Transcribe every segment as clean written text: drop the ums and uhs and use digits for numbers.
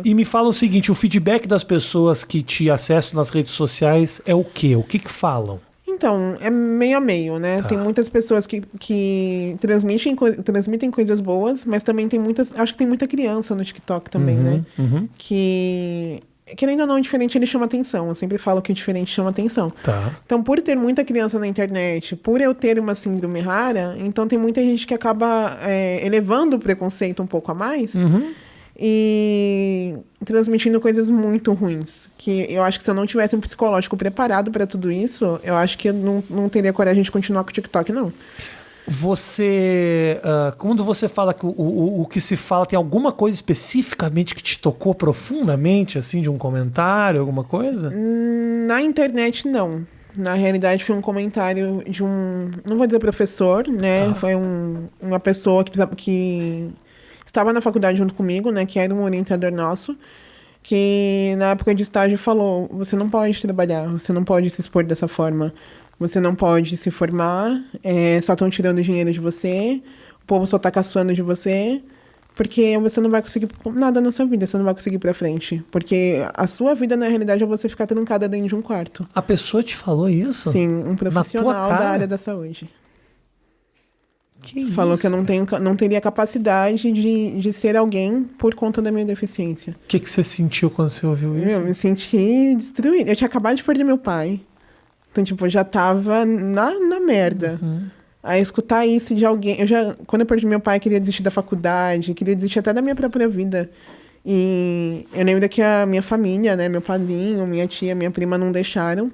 E me fala o seguinte, o feedback das pessoas que te acessam nas redes sociais é o quê? O que falam? Então, é meio a meio, né? Tá. Tem muitas pessoas que transmitem coisas boas, mas também tem muitas... Acho que tem muita criança no TikTok também, né? Que, querendo ou não, o diferente ele chama atenção. Eu sempre falo que o diferente chama atenção. Tá. Então, por ter muita criança na internet, por eu ter uma síndrome rara, então tem muita gente que acaba elevando o preconceito um pouco a mais e transmitindo coisas muito ruins. Que eu acho que se eu não tivesse um psicológico preparado para tudo isso, eu acho que eu não teria coragem de continuar com o TikTok, não. Você, quando você fala que o que se fala, tem alguma coisa especificamente que te tocou profundamente, assim, de um comentário, alguma coisa? Na internet, não. Na realidade, foi um comentário de não vou dizer professor, né? Foi uma pessoa que estava na faculdade junto comigo, né? Que era um orientador nosso, que na época de estágio falou: você não pode trabalhar, você não pode se expor dessa forma, você não pode se formar, só estão tirando dinheiro de você, o povo só tá caçoando de você, porque você não vai conseguir nada na sua vida, você não vai conseguir ir pra frente. Porque a sua vida, na realidade, é você ficar trancada dentro de um quarto. A pessoa te falou isso? Sim, um profissional da área da saúde. Falou que eu não teria capacidade de ser alguém por conta da minha deficiência. O que você sentiu quando você ouviu isso? Eu me senti destruída. Eu tinha acabado de perder meu pai. Então, tipo, eu já tava na merda. Aí, escutar isso de alguém... Quando eu perdi meu pai, eu queria desistir da faculdade, queria desistir até da minha própria vida. E eu lembro que a minha família, né, meu padrinho, minha tia, minha prima não deixaram.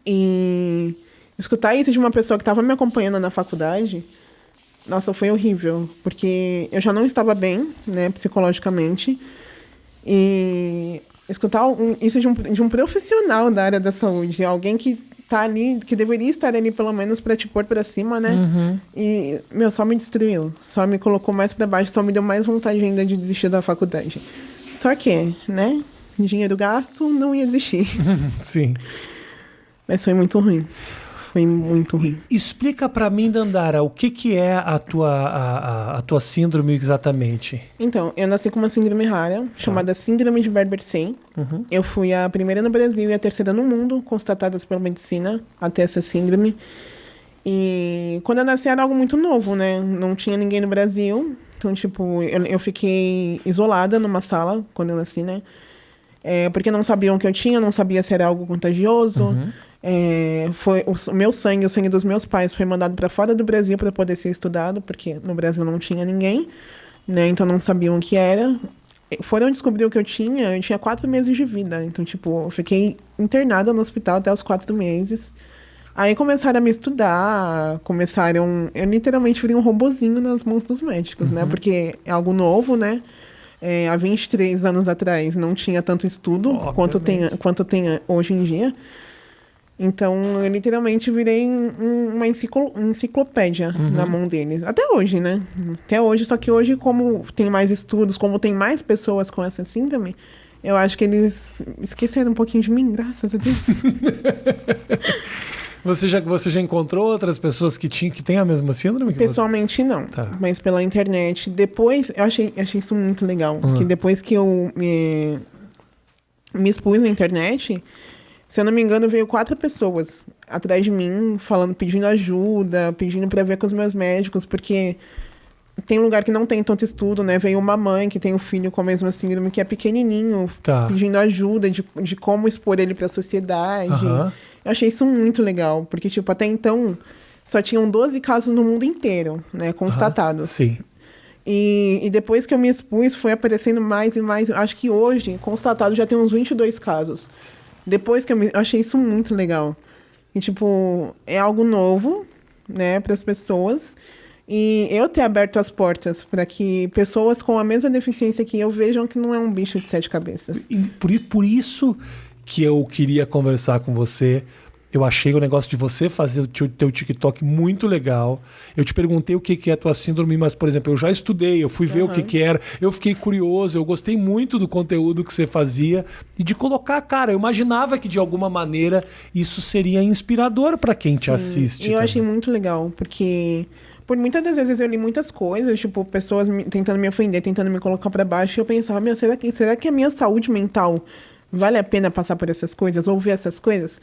E escutar isso de uma pessoa que estava me acompanhando na faculdade... Nossa, foi horrível, porque eu já não estava bem, né, psicologicamente, e escutar isso de um profissional da área da saúde, alguém que tá ali, que deveria estar ali pelo menos para te pôr para cima, né, e, só me destruiu, só me colocou mais para baixo, só me deu mais vontade ainda de desistir da faculdade. Só que, né, dinheiro gasto não ia existir. Sim. Mas foi muito ruim. Foi muito ruim. Explica pra mim, Dandara, o que é a tua síndrome exatamente? Então, eu nasci com uma síndrome rara, chamada Síndrome de Barber-Say. Eu fui a primeira no Brasil e a terceira no mundo, constatadas pela medicina, até essa síndrome. E quando eu nasci era algo muito novo, né? Não tinha ninguém no Brasil. Então, tipo, eu fiquei isolada numa sala quando eu nasci, né? Porque não sabiam o que eu tinha, não sabia se era algo contagioso. Foi o meu sangue, o sangue dos meus pais foi mandado para fora do Brasil para poder ser estudado, porque no Brasil não tinha ninguém, né? Então não sabiam o que era. Foram descobrir o que eu tinha 4 meses de vida. Então, tipo, eu fiquei internada no hospital até os 4 meses. Aí começaram a me estudar, eu literalmente virei um robozinho nas mãos dos médicos, né? Porque é algo novo, né? Há 23 anos atrás não tinha tanto estudo quanto tem hoje em dia. Então, eu literalmente virei uma enciclopédia na mão deles. Até hoje, né? Até hoje, só que hoje, como tem mais estudos, como tem mais pessoas com essa síndrome, eu acho que eles esqueceram um pouquinho de mim, graças a Deus. Você já encontrou outras pessoas que têm a mesma síndrome que Pessoalmente, não. Tá. Mas pela internet. Depois, eu achei isso muito legal. Que depois que eu me expus na internet... Se eu não me engano, veio 4 pessoas atrás de mim, pedindo ajuda, pedindo para ver com os meus médicos, porque tem lugar que não tem tanto estudo, né? Veio uma mãe que tem um filho com a mesma síndrome, que é pequenininho, pedindo ajuda de como expor ele para a sociedade. Eu achei isso muito legal, porque, tipo, até então, só tinham 12 casos no mundo inteiro, né? Constatados. Sim. E depois que eu me expus, foi aparecendo mais e mais. Acho que hoje, constatado, já tem uns 22 casos. Depois que eu achei isso muito legal. E, tipo, é algo novo, né, para as pessoas. E eu ter aberto as portas para que pessoas com a mesma deficiência que eu vejam que não é um bicho de 7 cabeças. E por isso que eu queria conversar com você. Eu achei o negócio de você fazer o teu TikTok muito legal. Eu te perguntei o que é a tua síndrome, mas, por exemplo, eu já estudei, eu fui ver o que era. Eu fiquei curioso, eu gostei muito do conteúdo que você fazia e de colocar, cara, eu imaginava que de alguma maneira isso seria inspirador para quem te assiste. E eu achei muito legal, porque por muitas das vezes eu li muitas coisas, tipo, pessoas tentando me ofender, tentando me colocar pra baixo, e eu pensava, meu, será que a minha saúde mental vale a pena passar por essas coisas, ouvir essas coisas?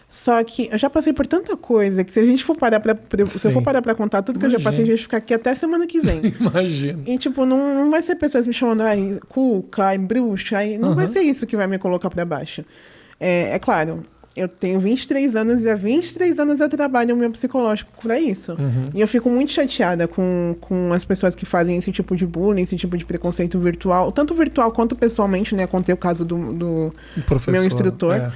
Só que eu já passei por tanta coisa que se a gente for parar se eu for parar pra contar tudo que eu já passei, a gente vai ficar aqui até semana que vem. Imagina. E, tipo, não vai ser pessoas me chamando, ai, cuca, ai, bruxa, ai, não vai ser isso que vai me colocar pra baixo. É claro, eu tenho 23 anos e há 23 anos eu trabalho o meu psicológico pra isso. E eu fico muito chateada com as pessoas que fazem esse tipo de bullying, esse tipo de preconceito virtual, tanto virtual quanto pessoalmente, né? Contei o caso do meu instrutor.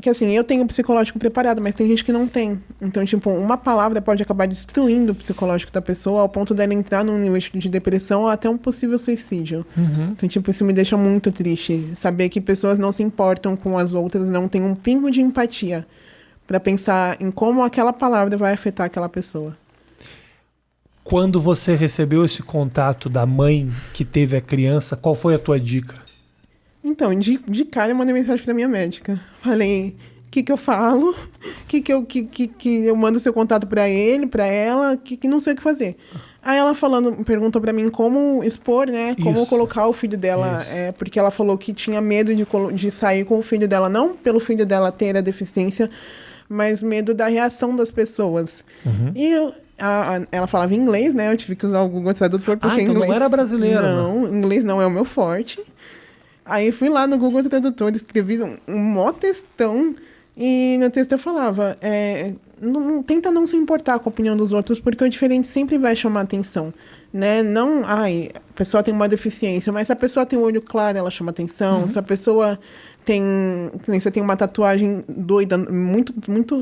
Que assim, eu tenho o psicológico preparado, mas tem gente que não tem. Então, tipo, uma palavra pode acabar destruindo o psicológico da pessoa ao ponto dela entrar num nível de depressão ou até um possível suicídio. Então, tipo, isso me deixa muito triste. Saber que pessoas não se importam com as outras, não têm um pingo de empatia pra pensar em como aquela palavra vai afetar aquela pessoa. Quando você recebeu esse contato da mãe que teve a criança, qual foi a tua dica? Então, de cara eu mandei mensagem pra minha médica. Falei, o que eu falo? Que eu mando seu contato pra ele, pra ela, que não sei o que fazer. Aí ela perguntou pra mim como expor, né? Como colocar o filho dela. Porque ela falou que tinha medo de sair com o filho dela. Não pelo filho dela ter a deficiência, mas medo da reação das pessoas. E ela falava inglês, né? Eu tive que usar o Google Tradutor, porque então inglês... não era brasileira. Não, inglês não é o meu forte. Aí fui lá no Google Tradutor, escrevi um mó textão, e no texto eu falava, tenta não se importar com a opinião dos outros, porque o diferente sempre vai chamar atenção, né? Não, a pessoa tem uma deficiência, mas se a pessoa tem o olho claro, ela chama atenção. Se a pessoa você tem uma tatuagem doida, muito,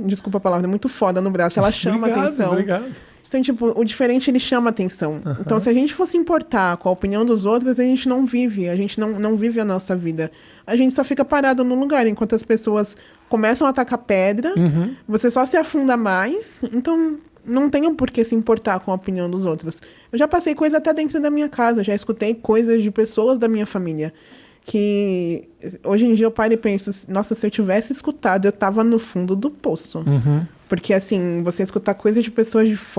desculpa a palavra, muito foda no braço, ela chama atenção. Obrigado. Então, tipo, o diferente, ele chama atenção. Então, se a gente fosse importar com a opinião dos outros, a gente não vive. A gente não vive a nossa vida. A gente só fica parado no lugar, enquanto as pessoas começam a atacar pedra, você só se afunda mais. Então, não tem por que se importar com a opinião dos outros. Eu já passei coisa até dentro da minha casa. Já escutei coisas de pessoas da minha família. Que hoje em dia eu paro e penso, nossa, se eu tivesse escutado, eu tava no fundo do poço. Porque, assim, você escutar coisas de pessoas de fora,